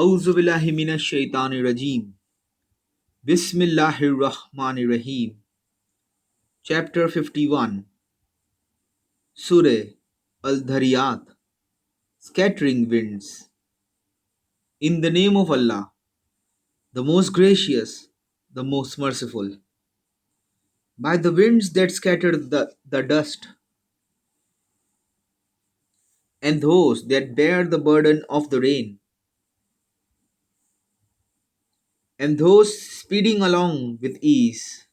Auzu billahi minash shaitani rajim. Bismillahir Rahmanir Rahim. Chapter 51. Surah Al-Dhariyat. Scattering winds. In the name of Allah, the most gracious, the most merciful. By the winds that scatter the dust, and those that bear the burden of the rain, and those speeding along with ease,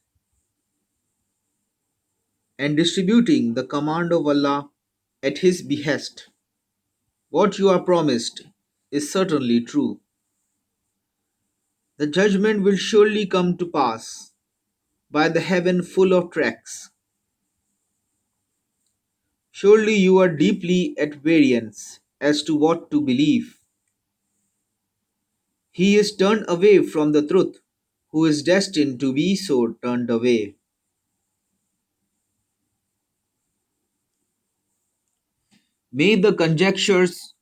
and distributing the command of Allah at His behest. What you are promised is certainly true. The judgment will surely come to pass by the heaven full of tracks. Surely you are deeply at variance as to what to believe. He is turned away from the truth, who is destined to be so turned away. May the conjecturers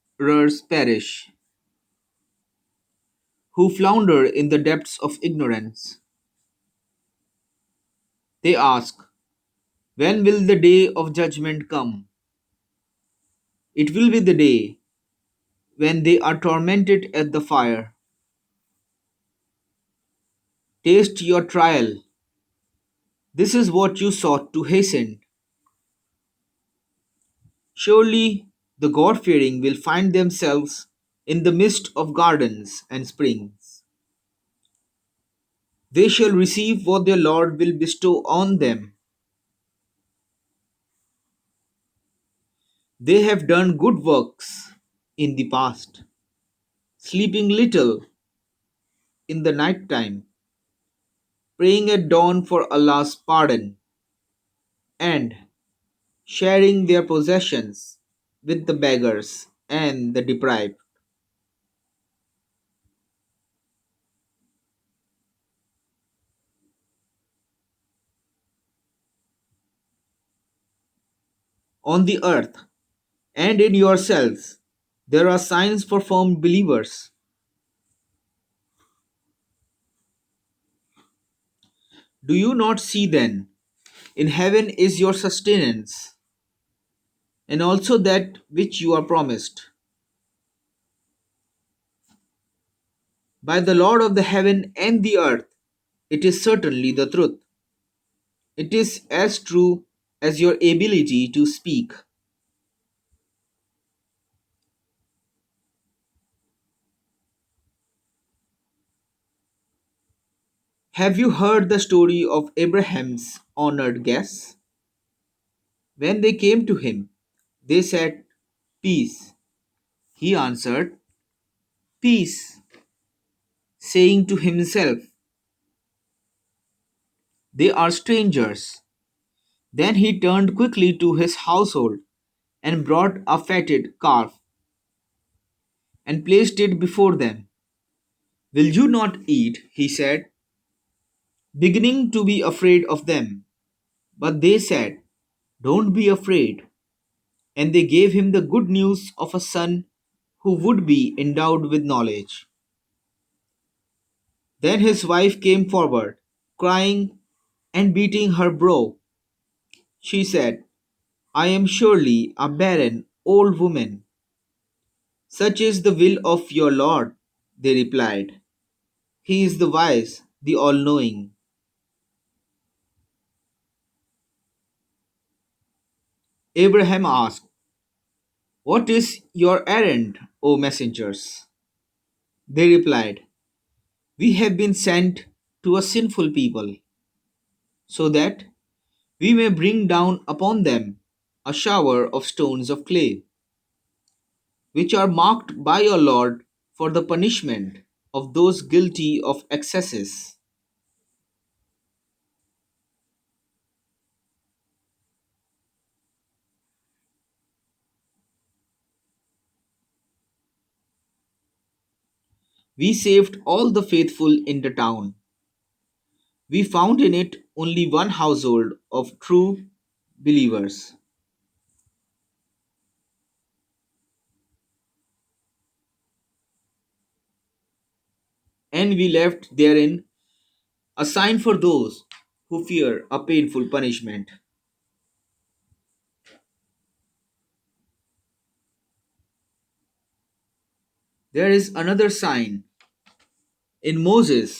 perish, who flounder in the depths of ignorance. They ask, when will the day of judgment come? It will be the day when they are tormented at the fire. Taste your trial. This is what you sought to hasten. Surely the God fearing will find themselves in the midst of gardens and springs. They shall receive what their Lord will bestow on them. They have done good works in the past, sleeping little in the night time, praying at dawn for Allah's pardon, and sharing their possessions with the beggars and the deprived. On the earth and in yourselves there are signs for firm believers. Do you not see then? In heaven is your sustenance, and also that which you are promised. By the Lord of the heaven and the earth, it is certainly the truth. It is as true as your ability to speak. Have you heard the story of Abraham's honored guests? When they came to him, they said, peace. He answered, peace, saying to himself, they are strangers. Then he turned quickly to his household and brought a fatted calf and placed it before them. Will you not eat? He said, beginning to be afraid of them. But they said, don't be afraid. And they gave him the good news of a son who would be endowed with knowledge. Then his wife came forward, crying and beating her brow. She said, I am surely a barren old woman. Such is the will of your Lord, they replied. He is the wise, the all knowing. Abraham asked, what is your errand, O messengers? They replied, we have been sent to a sinful people, so that we may bring down upon them a shower of stones of clay, which are marked by your Lord for the punishment of those guilty of excesses. We saved all the faithful in the town. We found in it only one household of true believers. and we left therein a sign for those who fear a painful punishment. There is another sign. In Moses,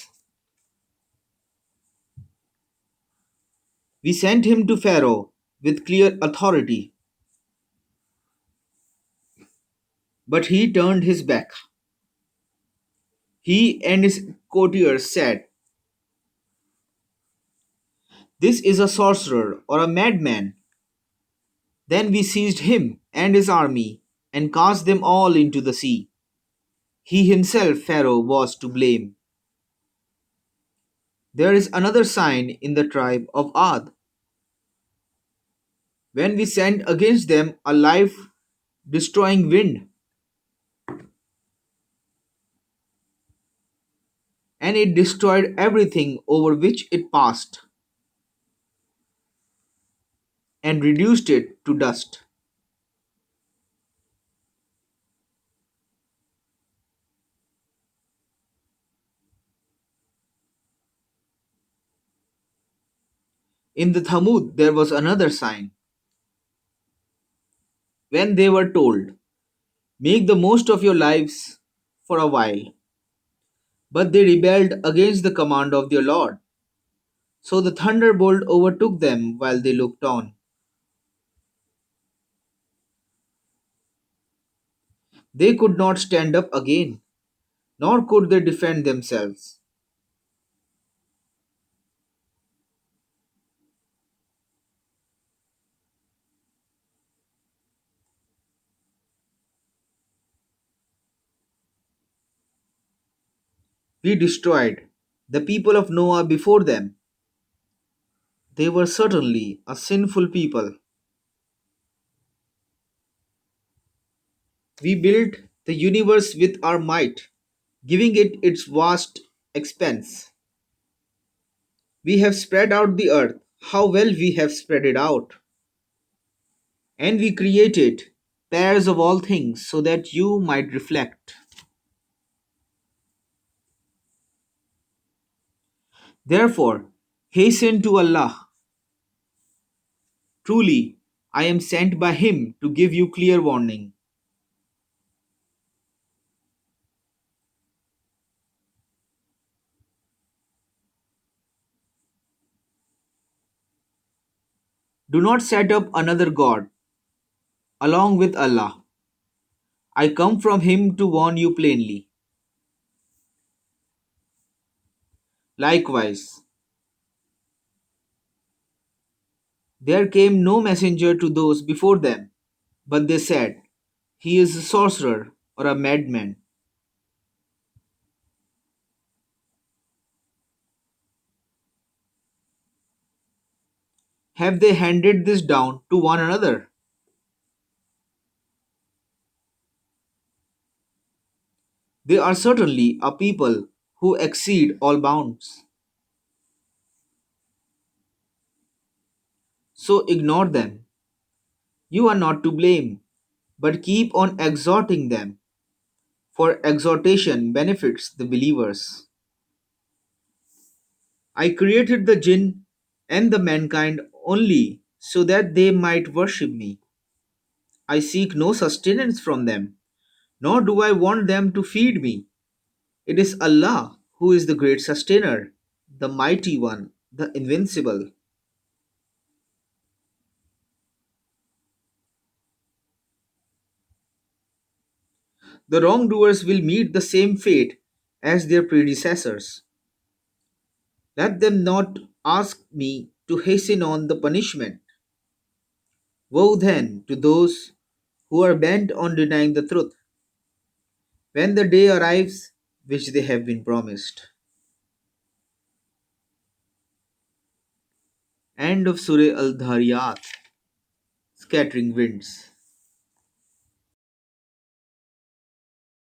we sent him to Pharaoh with clear authority, but he turned his back. He and his courtiers said, "This is a sorcerer or a madman." Then we seized him and his army and cast them all into the sea. He himself, Pharaoh, was to blame. There is another sign in the tribe of Ad. When we sent against them a life destroying wind, and it destroyed everything over which it passed, and reduced it to dust. In the Thamud there was another sign. When they were told, "Make the most of your lives for a while," but they rebelled against the command of their Lord. So the thunderbolt overtook them while they looked on. They could not stand up again, nor could they defend themselves. We destroyed the people of Noah before them. They were certainly a sinful people. We built the universe with our might, giving it its vast expanse. We have spread out the earth. How well we have spread it out. And we created pairs of all things so that you might reflect. Therefore, hasten to Allah. Truly, I am sent by Him to give you clear warning. Do not set up another God along with Allah. I come from Him to warn you plainly. Likewise, there came no messenger to those before them, but they said, "He is a sorcerer or a madman." Have they handed this down to one another? They are certainly a people who exceed all bounds. So ignore them. You are not to blame, but keep on exhorting them, for exhortation benefits the believers. I created the jinn and the mankind only so that they might worship me. I seek no sustenance from them, nor do I want them to feed me. It is Allah who is the great sustainer, the mighty one, the invincible. The wrongdoers will meet the same fate as their predecessors. Let them not ask me to hasten on the punishment. Woe then to those who are bent on denying the truth when the day arrives which they have been promised. End of Surah Al Dhariyat. Scattering winds.